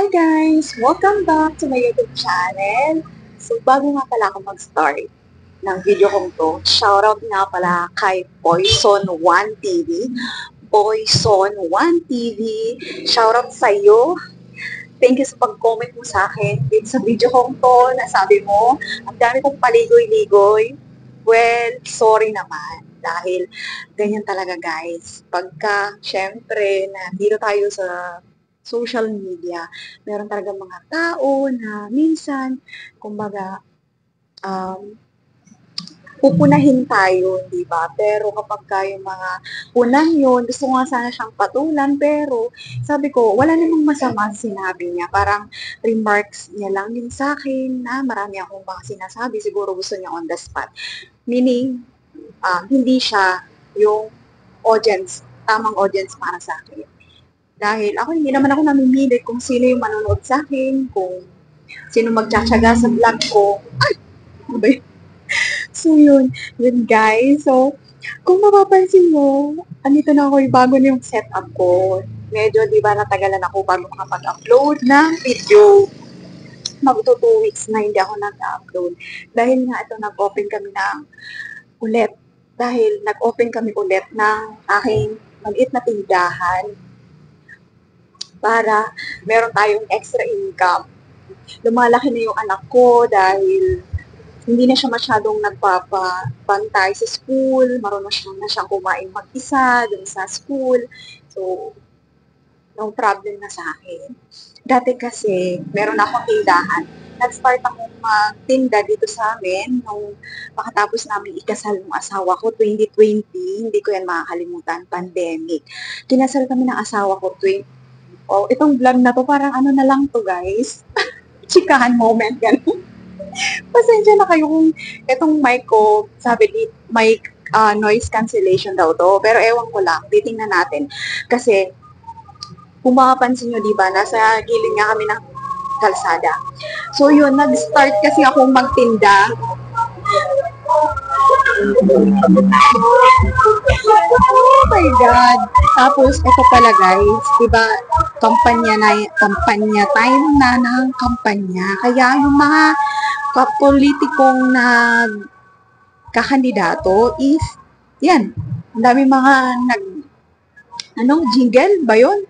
Hi guys! Welcome back to my YouTube channel. So, bago nga pala ako mag-start ng video kong to, shoutout nga pala kay Poison1 TV. Poison1 TV, shoutout sa'yo. Thank you sa pag-comment mo sa akin dito sa video kong to na sabi mo, ang dami kong paligoy-ligoy. Well, sorry naman. Dahil ganyan talaga guys. Pagka, syempre, nandito tayo sa social media, meron talaga mga tao na minsan, kumbaga, um, pupunahin tayo, di ba? Pero kapag yung mga punang yun, gusto ko nga sana siyang patulan, pero sabi ko, wala namang masama sa sinabi niya. Parang remarks niya lang yun sa akin na marami akong mga sinasabi, siguro gusto niya on the spot. Meaning, hindi siya yung audience, tamang audience para sa akin. Dahil ako, hindi naman ako namimili kung sino yung manonood sa akin, kung sino magtsatsaga sa vlog ko. Ay! Ano ba yun? So, yun guys. So, kung mapapansin mo, andito na ako, bago na yung setup ko. Medyo, di ba, natagalan ako bago makapag-upload ng video. Magto 2 weeks na hindi ako nag-upload. Dahil nga ito, nag-open kami ng ulit. Dahil nag-open kami ulit ng aking maliit na tindahan para meron tayong extra income. Lumalaki na yung anak ko dahil hindi na siya masyadong nagpapabantay sa school, marunong na siyang kumain mag-isa dun sa school. So, no problem na sa akin. Dati kasi, meron akong tindahan. Nag-start akong magtinda dito sa amin nung makatapos namin ikasal ng asawa ko, 2020. Hindi ko yan makakalimutan, pandemic. Kinasal kami ng asawa ko, Oh, itong vlog na to, parang ano na lang to guys. Chikahan moment, gano'n. Pasensya na kayo kung itong mic ko, sabi di, mic noise cancellation daw to. Pero ewan ko lang, titingnan natin. Kasi, kung makapansin nyo, di ba, nasa gilid nga kami ng kalsada. So yun, nag-start kasi akong magtinda. Oh my God! Tapos, ito pala guys, diba, kampanya time na ng kampanya. Kaya yung mga politikong nagkakandidato is, yan, ang dami mga jingle ba yun?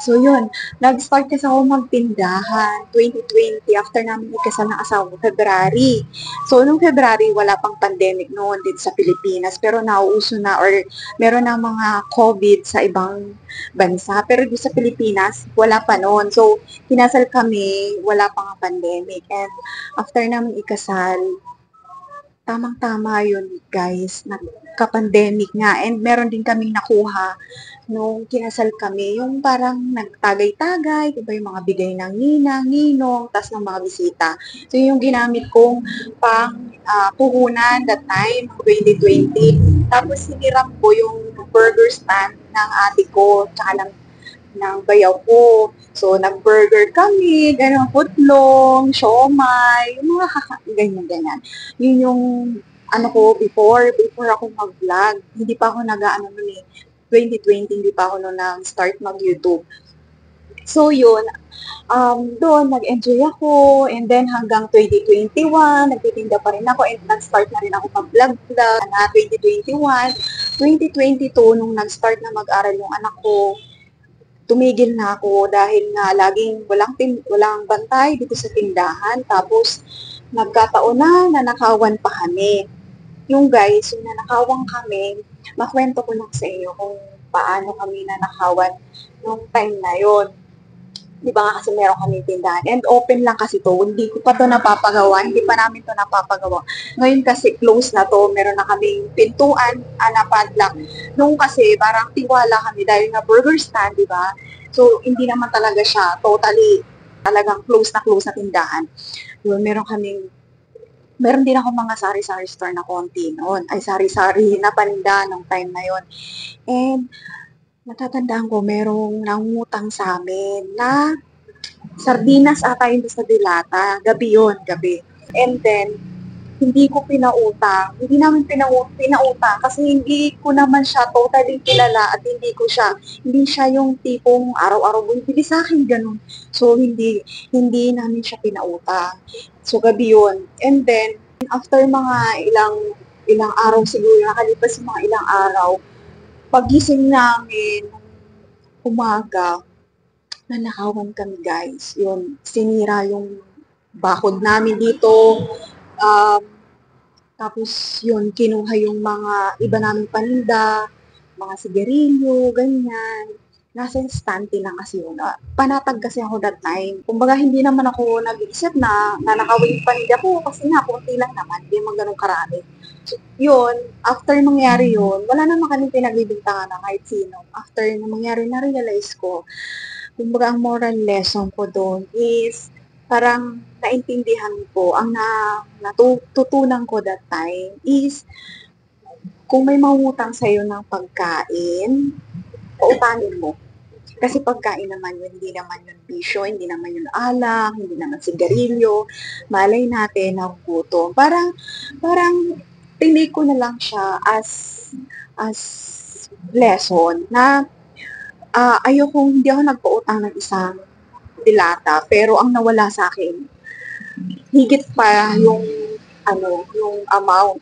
So yun, nag-start kasi ako magtindahan 2020 after namin ikasal ng asawa ko, February. So nung February, wala pang pandemic noon dito sa Pilipinas, pero nauuso na or meron na mga COVID sa ibang bansa. Pero dito sa Pilipinas, wala pa noon. So kinasal kami, wala pang pandemic. And after namin ikasal, tamang-tama yun guys, nagka-pandemic nga. And meron din kaming nakuha nung kinasal kami, yung parang nagtagay-tagay, diba yung mga bigay ng ninang, ninong, tas ng mga bisita. So yung ginamit kong puhunan that time, 2020. Tapos hiniram ko yung burger stand ng ate ko, tsaka ng bayaw ko. So, nag-burger kami, ganun, footlong, siomay, yung mga ganyan-ganyan. Yun yung, ano ko, before ako mag-vlog. Hindi pa ako nag-ano nun eh. 2020, hindi pa ako nun nag-start mag-YouTube. So, yun, doon, nag-enjoy ako, and then hanggang 2021, nagtitinda pa rin ako, and nag-start na rin ako mag-vlog-vlog na 2021. 2022, nung nag-start na mag-aral yung anak ko, tumigil na ako dahil nga laging walang bantay dito sa tindahan. Tapos, nagkataon na nanakawan pa kami. Yung guys, yung nanakawan kami, makwento ko lang sa inyo kung paano kami nanakawan nung time na yon. Di ba nga kasi meron kami tindahan. And open lang kasi to. Hindi ko pa to napapagawa. Hindi pa namin to napapagawa. Ngayon kasi close na to. Meron na kaming pintuan na padlock. Nung kasi parang tiwala kami dahil nga burger stand, di ba? So, hindi naman talaga siya totally talagang close na tindahan. Yun, meron din ako mga sari-sari store na konti noon. Ay, sari-sari na paninda nung time na yon. And, natatandaan ko, merong nangutang sa amin na sardinas ata yun sa dilata. Gabi yun, gabi. And then, hindi ko pinautang. Hindi namin pinautang kasi hindi ko naman siya totally kilala at hindi siya yung tipong araw-araw bumibili sa'kin, gano'n. So, hindi namin siya pinautang. So, gabi yun. And then, after mga ilang ilang araw siguro, nakalipas yung mga ilang araw, paggising namin nung umaga, nanakawan kami guys. Yun, sinira yung bakod namin dito. Um, Tapos yun, kinuha yung mga iba naming paninda, mga sigarilyo, ganyan. Nasa estante lang kasi yun. Panatag kasi ako that time. Kumbaga, hindi naman ako nag-iisip na nanakawin yung paninda ko kasi nga, konti lang naman. Hindi naman ganun karami. So, yun, after mangyari yun, wala naman kami pinagbibintangan na kahit sino. After na mangyari, na-realize ko, kumbaga ang moral lesson ko doon is parang naintindihan ko, ang natutunan ko that time is kung may mangungutang sa'yo ng pagkain, pautangin mo. Kasi pagkain naman yun, hindi naman yun bisyo, hindi naman yun alak, hindi naman sigarilyo. Malay natin, nagugutom. Parang, tinake ko na lang siya as lesson na hindi ako nagpautang ng isang dilata, pero ang nawala sa akin, higit pa yung amount.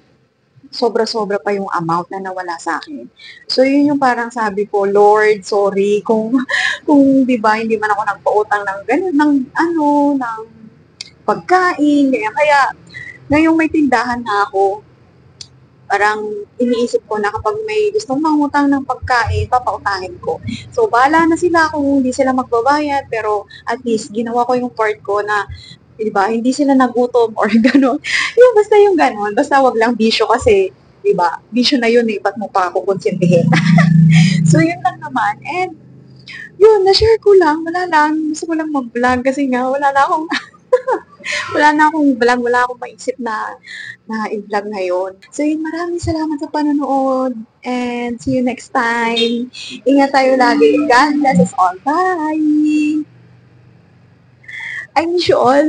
Sobra-sobra pa yung amount na nawala sa akin. So, yun yung parang sabi ko, Lord, sorry kung, kung di ba, hindi man ako nagpautang ng ganun, ng pagkain, ganyan. Kaya, ngayong may tindahan na ako, parang iniisip ko na kapag may gustong mangutang ng pagkain, papautangin ko. So, bahala na sila kung hindi sila magbabayad, pero at least ginawa ko yung part ko na, di ba, hindi sila nagutom or gano'n. Yung basta yung gano'n, basta wag lang bisyo kasi, di ba, bisyo na yun eh, ba't mo pa ako konsintihin? So, yun lang naman. And, yun, na-share ko lang, wala lang, gusto ko lang mag-vlog kasi nga, wala akong maisip na i-vlog ngayon. So yun, maraming salamat sa panonood and see you next time. Ingat tayo lagi. God bless us all. Bye! I miss you all.